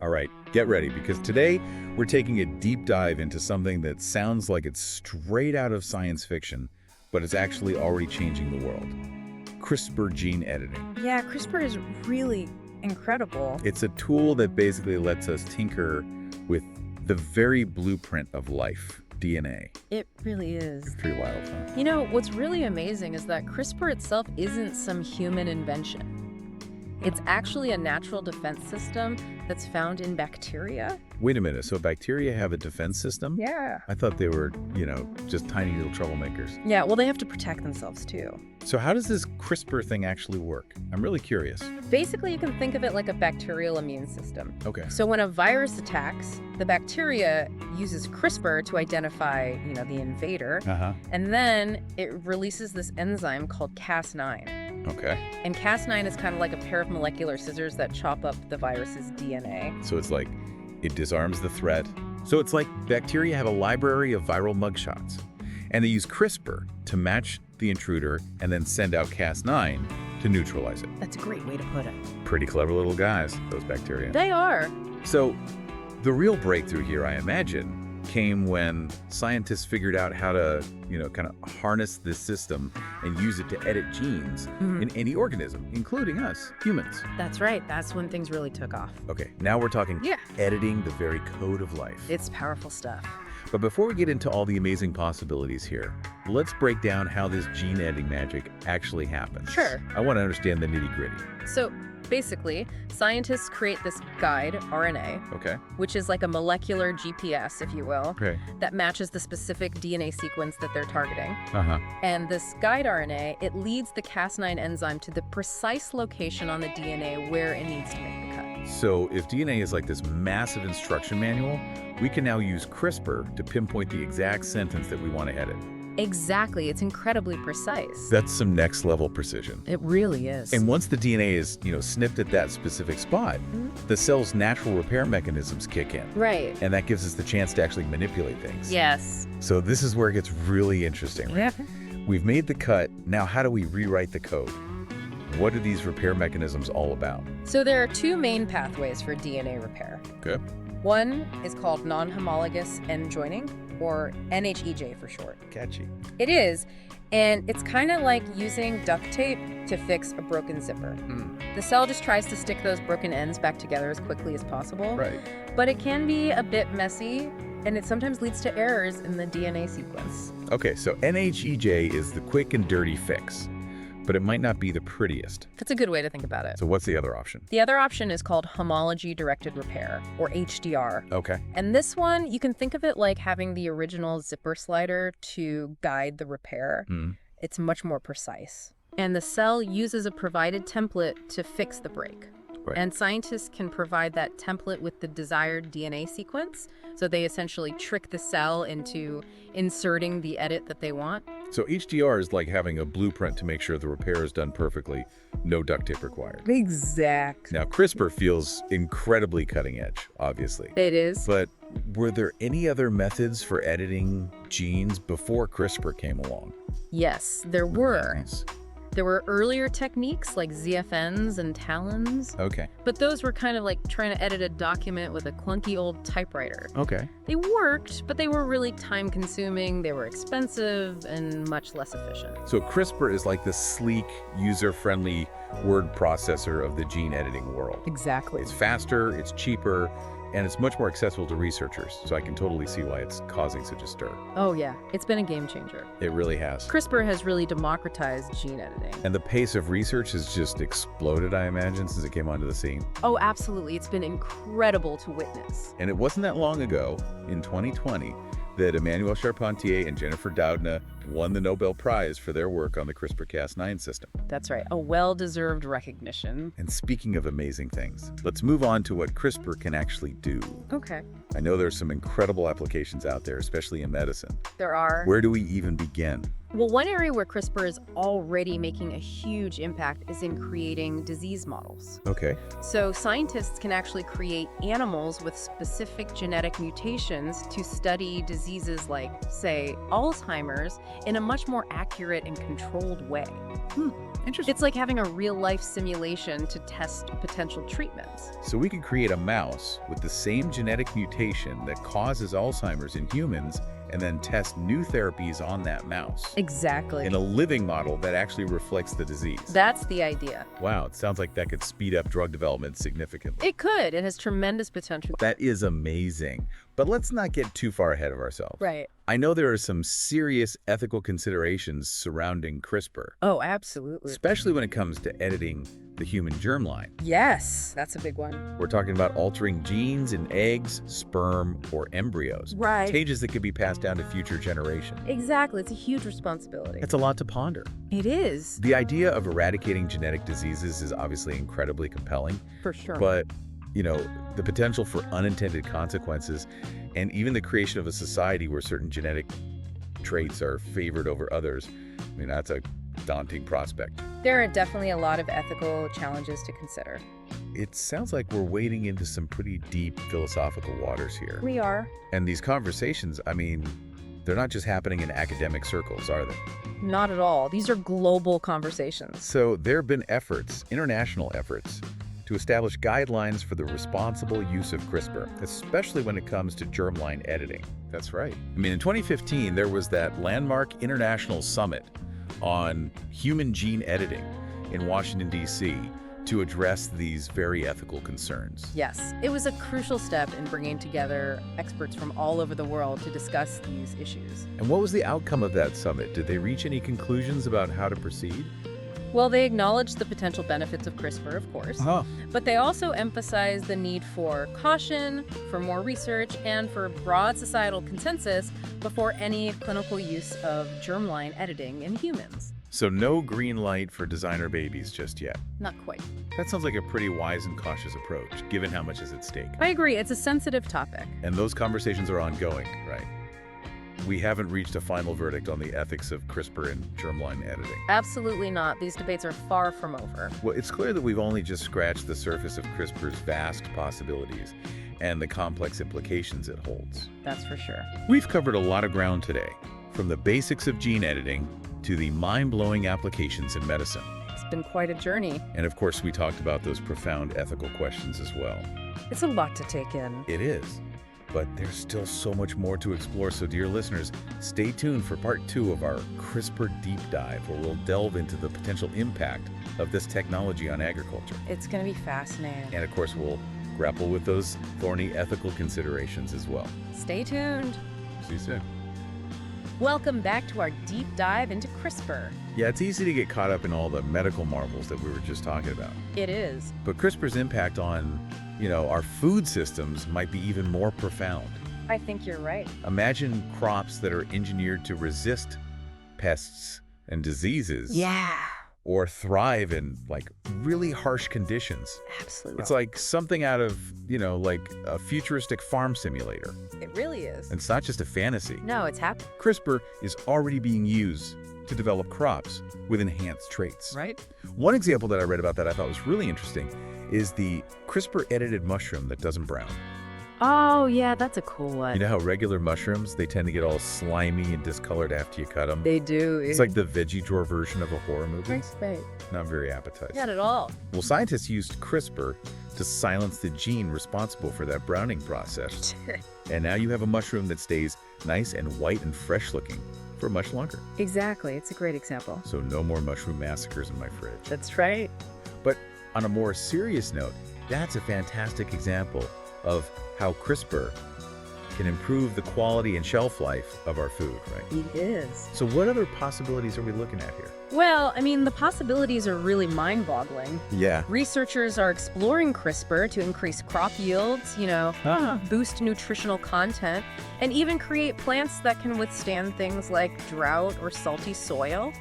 All right, get ready, because today we're taking a deep dive into something that sounds like it's straight out of science fiction, but it's actually already changing the world. CRISPR gene editing. Yeah, CRISPR is really incredible. It's a tool that basically lets us tinker with the very blueprint of life, DNA. It really is. Pretty wild, huh? You know, what's really amazing is that CRISPR itself isn't some human invention. It's actually a natural defense system that's found in bacteria. Wait a minute, so bacteria have a defense system? Yeah. I thought they were, just tiny little troublemakers. Yeah, well, they have to protect themselves too. So how does this CRISPR thing actually work? I'm really curious. Basically, you can think of it like a bacterial immune system. Okay. So when a virus attacks, the bacteria uses CRISPR to identify, the invader, and then it releases this enzyme called Cas9. Okay. And Cas9 is kind of like a pair of molecular scissors that chop up the virus's DNA. So it's like it disarms the threat. So it's like bacteria have a library of viral mugshots, and they use CRISPR to match the intruder and then send out Cas9 to neutralize it. That's a great way to put it. Pretty clever little guys, those bacteria. They are. So the real breakthrough here, I imagine, came when scientists figured out how to, kind of harness this system and use it to edit genes in any organism, including us, humans. That's right. That's when things really took off. Okay, now we're talking Yeah. editing the very code of life. It's powerful stuff. But before we get into all the amazing possibilities here, let's break down how this gene editing magic actually happens. Sure. I want to understand the nitty-gritty. So basically, scientists create this guide RNA, Okay. which is like a molecular GPS, if you will, Okay. that matches the specific DNA sequence that they're targeting. Uh-huh. And this guide RNA, it leads the Cas9 enzyme to the precise location on the DNA where it needs to make the cut. So if DNA is like this massive instruction manual, we can now use CRISPR to pinpoint the exact sentence that we want to edit. Exactly. It's incredibly precise. That's some next level precision. It really is. And once the DNA is, snipped at that specific spot, the cell's natural repair mechanisms kick in. Right. And that gives us the chance to actually manipulate things. Yes. So this is where it gets really interesting. Right? Yeah. We've made the cut. Now how do we rewrite the code? What are these repair mechanisms all about? So there are two main pathways for DNA repair. Okay. One is called non-homologous end joining, or NHEJ for short. Catchy. It is, and it's kind of like using duct tape to fix a broken zipper. The cell just tries to stick those broken ends back together as quickly as possible. Right. But it can be a bit messy, and it sometimes leads to errors in the DNA sequence. Okay, so NHEJ is the quick and dirty fix, but it might not be the prettiest. That's a good way to think about it. So what's the other option? The other option is called homology-directed repair, or HDR. Okay. And this one, you can think of it like having the original zipper slider to guide the repair. It's much more precise. And the cell uses a provided template to fix the break. Right. And scientists can provide that template with the desired DNA sequence. So they essentially trick the cell into inserting the edit that they want. So HDR is like having a blueprint to make sure the repair is done perfectly, no duct tape required. Exactly. Now, CRISPR feels incredibly cutting edge, obviously. It is. But were there any other methods for editing genes before CRISPR came along? Yes, there were. Nice. There were earlier techniques like ZFNs and talons, Okay. but those were kind of like trying to edit a document with a clunky old typewriter. Okay. They worked, but they were really time-consuming, they were expensive, and much less efficient. So CRISPR is like the sleek, user-friendly word processor of the gene editing world. Exactly. It's faster, it's cheaper, and it's much more accessible to researchers, so I can totally see why it's causing such a stir. Oh yeah, it's been a game changer. It really has. CRISPR has really democratized gene editing. And the pace of research has just exploded, I imagine, since it came onto the scene. Oh, absolutely. It's been incredible to witness. And it wasn't that long ago, in 2020, that Emmanuel Charpentier and Jennifer Doudna won the Nobel Prize for their work on the CRISPR-Cas9 system. That's right, a well-deserved recognition. And speaking of amazing things, let's move on to what CRISPR can actually do. Okay. I know there's some incredible applications out there, especially in medicine. There are. Where do we even begin? Well, one area where CRISPR is already making a huge impact is in creating disease models. Okay. So scientists can actually create animals with specific genetic mutations to study diseases like, say, Alzheimer's in a much more accurate and controlled way. Interesting. It's like having a real-life simulation to test potential treatments. So we could create a mouse with the same genetic mutation that causes Alzheimer's in humans and then test new therapies on that mouse Exactly. in a living model that actually reflects the disease. That's the idea. Wow, it sounds like that could speed up drug development significantly. It could. It has tremendous potential. That is amazing. But let's not get too far ahead of ourselves. Right. I know there are some serious ethical considerations surrounding CRISPR, Oh, absolutely. especially when it comes to editing the human germline. Yes, that's a big one. We're talking about altering genes in eggs, sperm, or embryos. Right. Changes that could be passed down to future generations. Exactly. It's a huge responsibility. It's a lot to ponder. It is. The idea of eradicating genetic diseases is obviously incredibly compelling, For sure. but, the potential for unintended consequences and even the creation of a society where certain genetic traits are favored over others, that's a daunting prospect. There are definitely a lot of ethical challenges to consider. It sounds like we're wading into some pretty deep philosophical waters here. We are. And these conversations, they're not just happening in academic circles, are they? Not at all. These are global conversations. So there have been efforts, international efforts, to establish guidelines for the responsible use of CRISPR, especially when it comes to germline editing. That's right. In 2015, there was that landmark international summit on human gene editing in Washington, D.C., to address these very ethical concerns. Yes, it was a crucial step in bringing together experts from all over the world to discuss these issues. And what was the outcome of that summit? Did they reach any conclusions about how to proceed? Well, they acknowledged the potential benefits of CRISPR, of course, but they also emphasized the need for caution, for more research, and for broad societal consensus before any clinical use of germline editing in humans. So no green light for designer babies just yet. Not quite. That sounds like a pretty wise and cautious approach, given how much is at stake. I agree. It's a sensitive topic. And those conversations are ongoing, right? We haven't reached a final verdict on the ethics of CRISPR and germline editing. Absolutely not. These debates are far from over. Well, it's clear that we've only just scratched the surface of CRISPR's vast possibilities and the complex implications it holds. That's for sure. We've covered a lot of ground today, from the basics of gene editing to the mind-blowing applications in medicine. It's been quite a journey. And of course, we talked about those profound ethical questions as well. It's a lot to take in. It is. But there's still so much more to explore, so dear listeners, stay tuned for part 2 of our CRISPR deep dive, where we'll delve into the potential impact of this technology on agriculture. It's going to be fascinating. And of course, we'll grapple with those thorny ethical considerations as well. Stay tuned. See you soon. Welcome back to our deep dive into CRISPR. Yeah, it's easy to get caught up in all the medical marvels that we were just talking about. It is. But CRISPR's impact on, our food systems might be even more profound. I think you're right. Imagine crops that are engineered to resist pests and diseases. Yeah. Or thrive in, really harsh conditions. Absolutely. It's like something out of, like a futuristic farm simulator. It really is. And it's not just a fantasy. No, it's happening. CRISPR is already being used to develop crops with enhanced traits. Right? One example that I read about that I thought was really interesting is the CRISPR-edited mushroom that doesn't brown. Oh, yeah, that's a cool one. You know how regular mushrooms, they tend to get all slimy and discolored after you cut them? They do. It's like the veggie drawer version of a horror movie. Right. Not very appetizing. Not at all. Well, scientists used CRISPR to silence the gene responsible for that browning process. And now you have a mushroom that stays nice and white and fresh looking for much longer. Exactly. It's a great example. So no more mushroom massacres in my fridge. That's right. But on a more serious note, that's a fantastic example of how CRISPR can improve the quality and shelf life of our food, right? It is. So what other possibilities are we looking at here? Well, the possibilities are really mind-boggling. Yeah. Researchers are exploring CRISPR to increase crop yields, boost nutritional content, and even create plants that can withstand things like drought or salty soil.